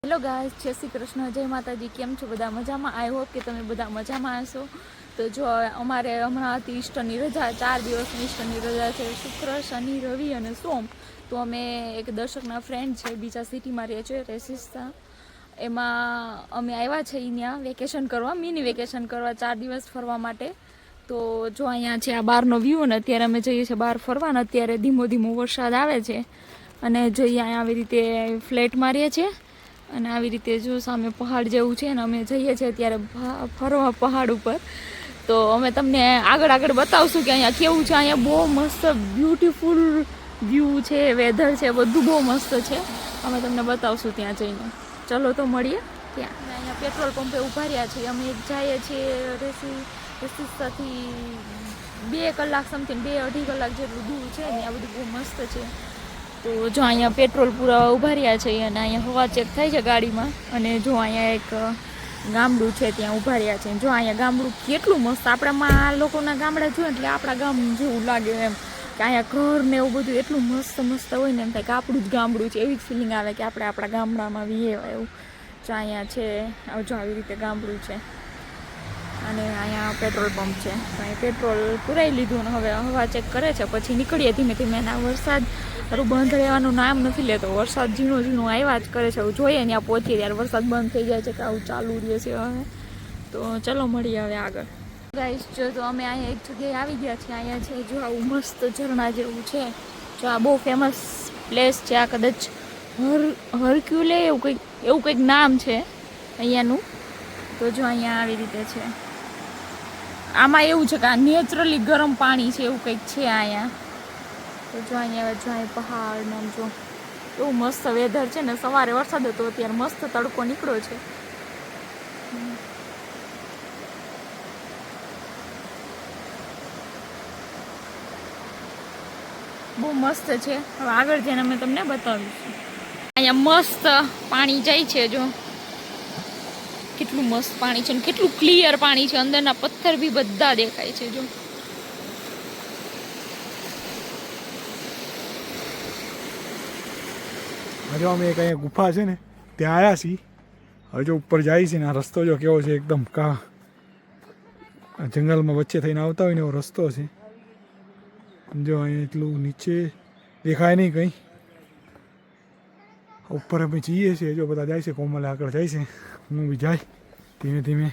Hello guys, જય શ્રી કૃષ્ણ, જય માતાજી. કેમ છો બધા? મજામાં? આઈ હોપ કે તમે બધા મજામાં હશો. તો જો અમારે હમણાં હતી ઈસ્ટરની રજા, 4 દિવસની ઈસ્ટરની રજા છે, શુક્ર, શનિ, રવિ અને સોમ. તો અમે એક દર્શકના ફ્રેન્ડ છે, બીજા સિટીમાં રહે છે, રેસિસ્તા. એમાં અમે આવ્યા છે ત્યાં વેકેશન કરવા, મિની વેકેશન કરવા, 4 દિવસ ફરવા માટે. તો જો અહીંયા છે આ બહારનો વ્યૂ, અને અત્યારે અમે જઈએ છીએ બહાર ફરવા, અને અત્યારે ધીમો ધીમો વરસાદ આવે છે. અને જોઈએ અહીંયા આવી રીતે ફ્લેટ મારીએ છીએ, અને આવી રીતે જો સામે પહાડ જેવું છે ને અમે જઈએ છીએ અત્યારે ફરવા પહાડ ઉપર. તો અમે તમને આગળ આગળ બતાવશું કે અહીંયા કેવું છે. અહીંયા બહુ મસ્ત બ્યુટીફુલ વ્યૂ છે, વેધર છે, બધું બહુ મસ્ત છે. અમે તમને બતાવશું ત્યાં જઈને. ચલો તો મળીએ ત્યાં. અહીંયા પેટ્રોલ પંપે ઊભા રહ્યા છીએ. અમે જઈએ છીએ રેસિસ્તાથી 2 કલાક સમથિંગ, 2-2.5 કલાક જેટલું દૂર છે ને. આ બધું બહુ મસ્ત છે. તો જો અહીંયા પેટ્રોલ પૂરા ઊભા રહ્યા છે, અને અહીંયા હવા ચેક થાય છે ગાડીમાં. અને જો અહીંયા એક ગામડું છે, ત્યાં ઊભા રહ્યા છે. જો અહીંયા ગામડું કેટલું મસ્ત, આપણામાં આ લોકોના ગામડા જોઈએ એટલે આપણા ગામ જેવું લાગે એમ, કે અહીંયા ઘર ને એવું બધું એટલું મસ્ત મસ્ત હોય ને, એમ થાય કે આપણું જ ગામડું છે. એવી જ ફિલિંગ આવે કે આપણે આપણા ગામડામાં વીએ એવું. જો અહીંયા છે, જો આવી રીતે ગામડું છે, અને અહીંયા પેટ્રોલ પંપ છે. તો અહીં પેટ્રોલ પુરાઈ લીધું, અને હવે હવા ચેક કરે છે, પછી નીકળીએ ધીમે ધીમે. ના વરસાદ સારું બંધ રહેવાનું નામ નથી લેતો, વરસાદ ઝીણો ઝીણો આવ્યા જ કરે છે. હવે જોઈએ ત્યાં પહોંચીએ ત્યારે વરસાદ બંધ થઈ જાય છે કે આવું ચાલુ રહે છે હવે. તો ચલો મળીએ હવે આગળ. ગાઈસ, જો તો અમે અહીંયા એક જગ્યાએ આવી ગયા છીએ. અહીંયા છે જો આવું મસ્ત ઝરણા જેવું છે. જો આ બહુ ફેમસ પ્લેસ છે. આ કદાચ હરક્યુલે એવું કંઈક નામ છે અહીંયાનું. તો જો અહીંયા આવી રીતે છે. આમાં એવું છે કે આ નેચરલી ગરમ પાણી છે, એવું કંઈક છે અહીંયા. તો જો અહીંયા પહાડ ને જો એવું મસ્ત વેધર છે ને. સવારે વરસાદ હતો, અત્યારે મસ્ત તડકો નીકળ્યો છે. બહુ મસ્ત છે. હવે આગળ જઈને અમે તમને બતાવીશું. અહીંયા મસ્ત પાણી જાય છે. જો કેટલું મસ્ત પાણી છે, ને કેટલું ક્લિયર પાણી છે. અંદરના પથ્થર બી બધા દેખાય છે. જો હજુ અમે એક અહીંયા ગુફા છે ને ત્યાં આવ્યા છીએ. હજુ ઉપર જાય છે ને આ રસ્તો જો કેવો છે, એકદમ જંગલમાં વચ્ચે થઈને આવતા હોય ને એવો રસ્તો છે. જો અહીંયા એટલું નીચે દેખાય નહીં કંઈ. ઉપર અમે જઈએ છીએ. જો બધા જાય છે, કોમલ આગળ જાય છે, હું બી જાય ધીમે ધીમે.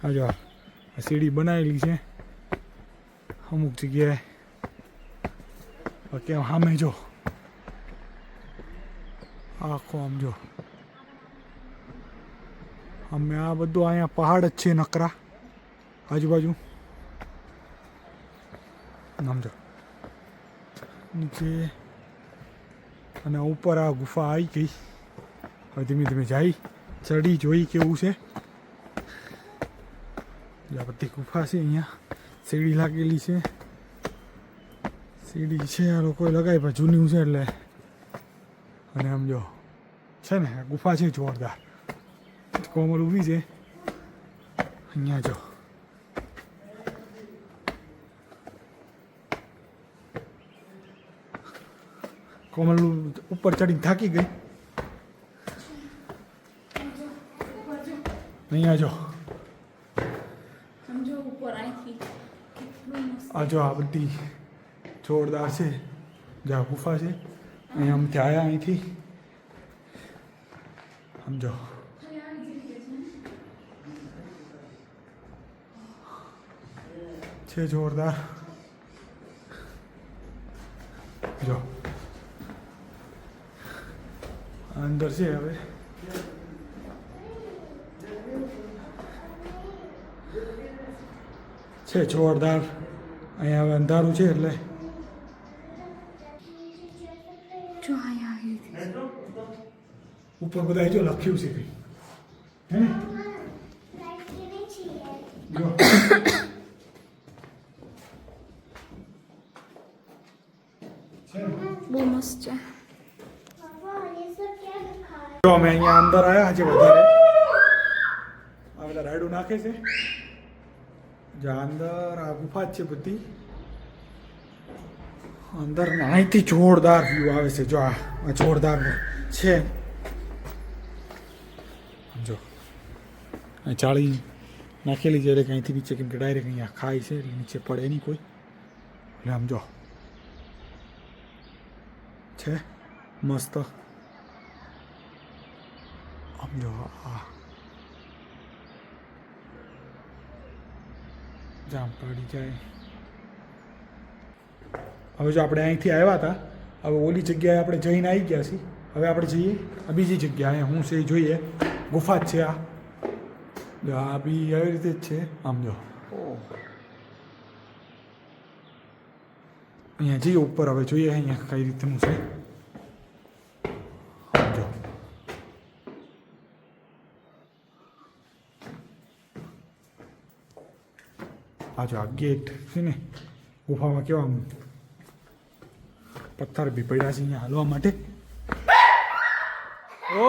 આ જો આ સીડી બનાવેલી છે અમુક જગ્યાએ. બાકી સામે જો આખો આમ જો અમે આ બધું અહીંયા પહાડ જ છે નકરા આજુબાજુ. સમજો નીચે અને ઉપર આ ગુફા આવી ગઈ. હવે ધીમે ધીમે જાય, ચડી જોઈ કેવું છે. આ બધી ગુફા છે. અહીંયા સીડી લાગેલી છે. સીડી છે આ લોકોએ લગાવી, પણ જૂની છે એટલે. અને આમ જો છે ને ગુફા છે જોરદાર. કોમલ ઊભી છે અહીંયા. જો કોમલ ઉપર ચડીને થાકી ગઈ. અહીંયા જો આ જો આ બધી જોરદાર છે. જ્યાં ગુફા છે અહીંયા અમથી આવ્યા અહીંથી. સમજો છે જોરદાર. જો અંદર છે. હવે છે જોરદાર. અહીંયા હવે અંધારું છે એટલે જો અહીંયા ઉપર બધા જો લખ્યું છે કંઈ. હે જો બહુ મસ્ત છે. જો અમે અહીંયા અંદર આવ્યા છે વધારે. આ બધા રાયડું નાખે છે. જ્યાં અંદર આ ગુફા જ છે બધી. અંદર અહીંથી જોરદાર વ્યૂ આવે છે. જો આ જોરદાર છે. ચાળી નાખેલી છે એટલે કે અહીંથી નીચે, કેમ કે ડાયરેક્ટ અહીંયા ખાય છે એટલે નીચે પડે નહીં કોઈ. એટલે આમ જો છે મસ્ત. આમ જો જામ પડી જાય. હવે જો આપણે અહીંથી આવ્યા હતા, હવે ઓલી જગ્યાએ આપણે જઈને આવી ગયા છીએ. હવે આપણે જઈએ આ બીજી જગ્યાએ. હું છે એ જોઈએ, ગુફા જ છે આ. જો આ બી આવી રીતે જ છે. આમ જો અહીંયા જઈએ ઉપર. હવે જોઈએ અહીંયા કઈ રીતનું છે. આમ જો આ જો આ ગેટ છે ને ગુફામાં કેવા આમ પથ્થર બી પડ્યા છે અહીંયા હાલવા માટે. ઓ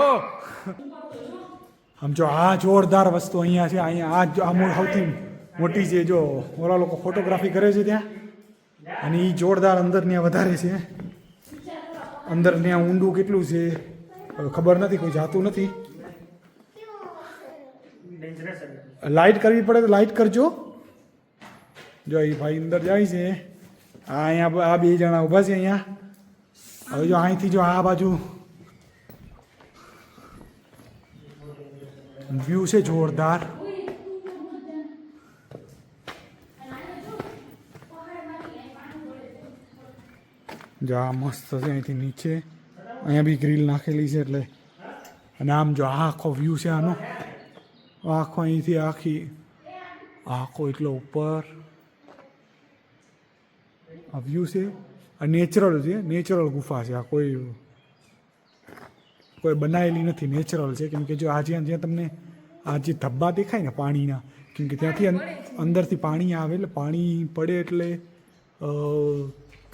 આમ જો આ જોરદાર વસ્તુ અહીંયા છે. અહીંયા આ સૌથી મોટી છે. જો ઓલા લોકો ફોટોગ્રાફી કરે છે ત્યાં, અને એ જોરદાર અંદર ત્યાં વધારે છે. અંદર ત્યાં ઊંડું કેટલું છે ખબર નથી, કોઈ જાતું નથી. લાઇટ કરવી પડે તો લાઇટ કરજો. જો એ ભાઈ અંદર જાય છે. આ અહીંયા આ બે જણા ઊભા છે અહીંયા. હવે જો અહીંથી જો આ બાજુ વ્યૂ છે જોરદાર. જો આ મસ્ત છે. અહીંથી નીચે અહીંયા બી ગ્રીલ નાખેલી છે એટલે. અને આમ જો આ આખો વ્યૂ છે આનો, આખો અહીંથી આખો એટલો ઉપર આ વ્યૂ છે. આ નેચરલ છે, નેચરલ ગુફા છે. આ કોઈ બનાવેલી નથી, નેચરલ છે. કેમ કે જો આ જ્યાં તમને આ જે ધબ્બા દેખાય ને પાણીના, કેમ કે ત્યાંથી અંદરથી પાણી આવે એટલે પાણી પડે એટલે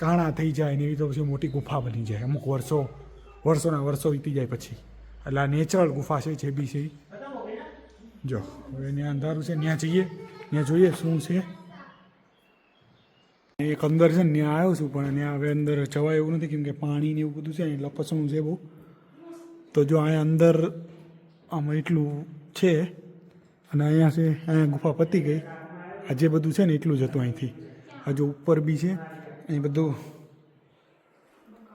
કાણા થઈ જાય ને એવી તો પછી મોટી ગુફા બની જાય. અમુક વર્ષોના વર્ષો વીતી જાય પછી. એટલે આ નેચરલ ગુફા છે જે બી છે. જો હવે ત્યાં અંધારું છે, ત્યાં જઈએ, ત્યાં જોઈએ શું છે. એક અંદર છે ને ત્યાં આવ્યો છું, પણ ત્યાં હવે અંદર જવાય એવું નથી, કેમ કે પાણી ને એવું બધું છે ને લપસણું છે બહુ. તો જો અહીંયા અંદર આમાં એટલું છે, અને અહીંયા છે, અહીંયા ગુફા પતી ગઈ. આ જે બધું છે ને એટલું જ હતું અહીંથી. હજુ ઉપર બી છે અહીં બધું.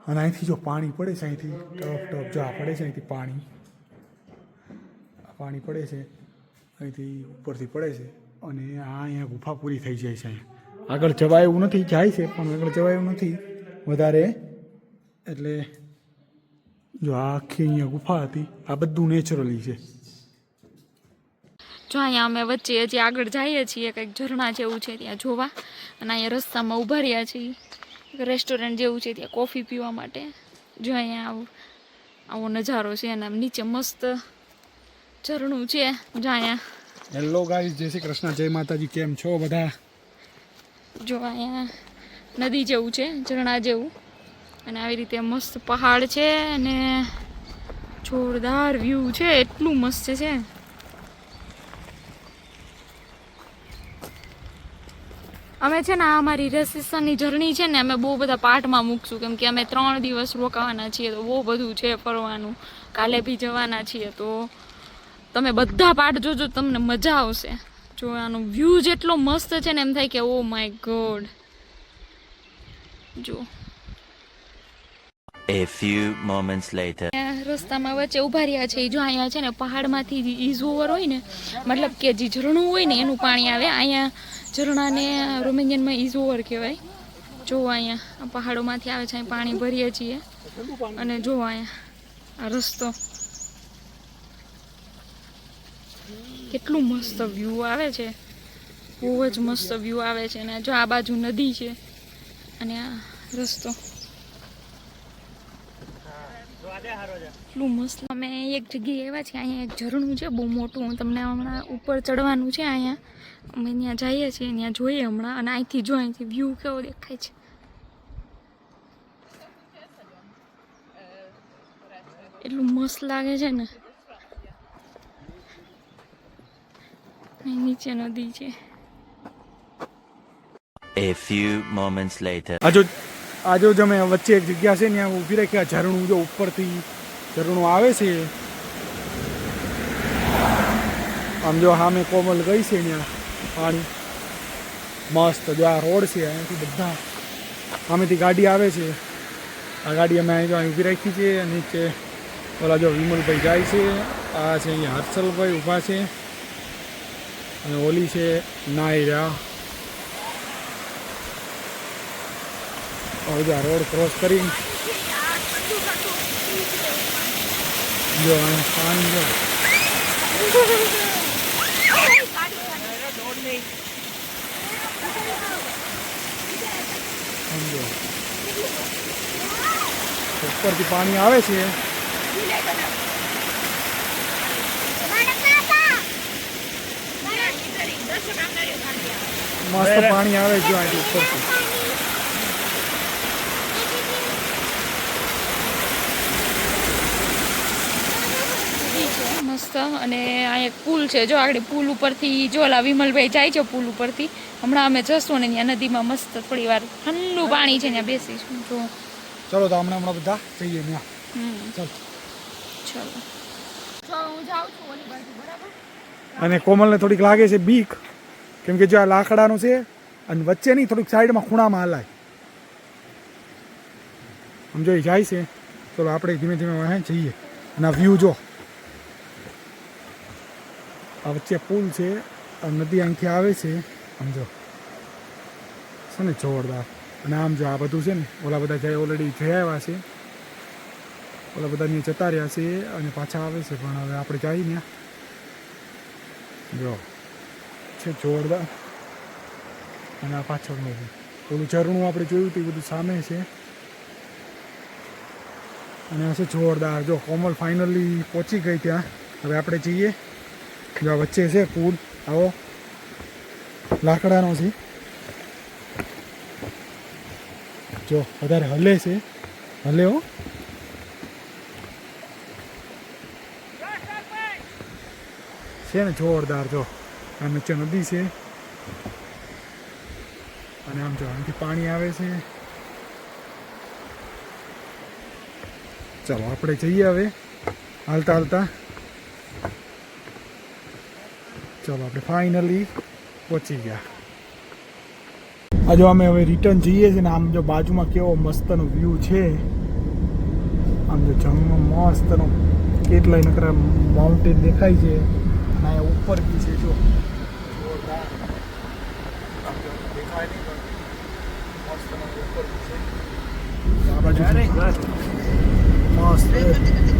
અને અહીંથી જો પાણી પડે છે, અહીંથી ટપ જો આ પડે છે અહીંથી પાણી પડે છે અહીંથી ઉપરથી પડે છે. અને આ અહીંયા ગુફા પૂરી થઈ જાય છે. અહીંયા આગળ જવાય એવું નથી, જાય છે પણ આગળ જવાય એવું નથી વધારે. એટલે જો આ આખી અહીંયા ગુફા હતી. આ બધું નેચરલી છે. જો અહીંયા અમે વચ્ચે હજી આગળ જઈએ છીએ, કંઈક ઝરણા જેવું છે ત્યાં જોવા. અને અહીંયા રસ્તામાં ઊભા રહ્યા છીએ. રેસ્ટોરન્ટ જેવું છે ત્યાં કોફી પીવા માટે. જો અહીંયા આવો નજારો છે. અને આમ નીચે મસ્ત ઝરણું છે. જો અહીંયા હેલો ગાઈસ, જય શ્રી કૃષ્ણ, જય માતાજી. કેમ છો બધા? જો અહીંયા નદી જેવું છે, ઝરણા જેવું. અને આવી રીતે મસ્ત પહાડ છે અને જોરદાર વ્યૂ છે. એટલું મસ્ત છે. અમે છે ને આ અમારી રજીસ્ટ્રેશનની જર્ની છે ને અમે બહુ બધા પાર્ટમાં મૂકશું, કેમ કે અમે 3 દિવસ રોકાવાના છીએ. તો બહુ બધું છે ફરવાનું. કાલે બી જવાના છીએ. તો તમે બધા પાર્ટ જોજો, તમને મજા આવશે. જો આનો વ્યૂ જેટલો મસ્ત છે ને એમ થાય કે ઓ માય ગોડ. જો A few moments later. રસ્તામાં વચ્ચે ઊભા રહ્યા છે. જો અહીંયા છે ને પહાડમાંથી ઈઝ ઓવર હોય ને, મતલબ કે જે ઝરણું હોય ને એનું પાણી આવે. અહીંયા ઝરણાને રોમેનિયનમાં ઈઝ ઓવર કહેવાય. જો અહીંયા પહાડોમાંથી આવે છે, અહીં પાણી ભરીએ છીએ. અને જો અહીંયા આ રસ્તો કેટલું મસ્ત વ્યૂ આવે છે. બહુ જ મસ્ત વ્યૂ આવે છે. અને જો આ બાજુ નદી છે અને આ રસ્તો એટલું મસ્ત. અમે એક જગ્યાએ આવ્યા છીએ. અહીંયા એક ઝરણું છે બહુ મોટું. હું તમને હમણાં ઉપર ચડવાનું છે. અહીંયા અમે ત્યાં જઈએ છીએ, ત્યાં જોઈએ હમણાં. અને અહીંથી જો અહીંથી વ્યૂ કેવો દેખાય છે. એટલું મસ્ત લાગે છે ને. અહીં નીચે નદી છે. A few moments later. આજો અમે વચ્ચે એક જગ્યા છે ત્યાં ઊભી રાખ્યા. ઝરણું જો ઉપરથી ઝરણું આવે છે. આમ જો સામે કોમલ ગઈ છે ત્યાં પાણી મસ્ત જો આ રોડ છે અહીંયાથી બધા સામેથી ગાડી આવે છે આ ગાડી અમે અહીં જો અહીં ઊભી રાખી છે નીચે ઓલા જો વિમલભાઈ જાય છે આ છે અહીંયા હર્ષલભાઈ ઊભા છે અને ઓલી છે નાયરા હવે જો આ રોડ ક્રોસ કરી જો અહીંયા પાણી જો સમજો ઉપરથી પાણી આવે છે મસ્ત પાણી આવે જો અહીંથી ઉપરથી મસ્ત અને આ એક પુલ છે જો આગળ પુલ ઉપરથી જો ઓલા વિમલભાઈ જાય છે પુલ ઉપરથી હમણાં અમે જશું ને ત્યાં નદીમાં મસ્ત થોડી વાર ઠંડુ પાણી છે ત્યાં બેસીશું જો ચલો તો હમણાં બધા જઈએ ત્યાં ચાલો ચલો હું જાઉં છું ઓલી બાજુ બરાબર અને કોમલને થોડીક લાગે છે બીક કેમ કે જો આ લાકડાનું છે અને વચ્ચે નહીં થોડીક સાઈડમાં ખૂણામાં હલાય સમજો એ જાય છે ચલો આપણે ધીમે ધીમે વાહે જઈએ અને આ વ્યૂ જો આ વચ્ચે પુલ છે આ નદી અહીંથી આવે છે સમજો છે ને જોરદાર અને આમ જો આ બધું છે ને ઓલા બધા જાય ઓલરેડી જઈ આવ્યા છે ઓલા બધા અહીંયા જતા રહ્યા છે અને પાછા આવે છે પણ હવે આપણે જઈએ ને જો છે જોરદાર અને આ પાછળનું છે ઓલું ઝરણું આપણે જોયું હતું એ બધું સામે છે અને આ છે જોરદાર જો કોમલ ફાઇનલી પહોંચી ગઈ ત્યાં હવે આપણે જઈએ જો આ વચ્ચે છે પુલ આવો લાકડાનો છે જો વધારે હલે હો છે ને જોરદાર જો આ નીચે નદી છે અને આમ જો અહીંથી પાણી આવે છે ચાલો આપણે જઈએ હવે હાલતા હાલતા ચાલો આપણે ફાઇનલી પહોંચી ગયા આ જો અમે હવે રિટર્ન જઈએ છીએ ને આમ જો બાજુમાં કેવો મસ્તનો વ્યૂ છે આમ જો જમવા મસ્તનો કેટલાય નકરા માઉન્ટેન દેખાય છે અને અહીંયા ઉપર બી છે જો જોરદાર આમ જો દેખાય નહીં પણ મસ્તનો ઉપર બી છે આ બાજુ મસ્ત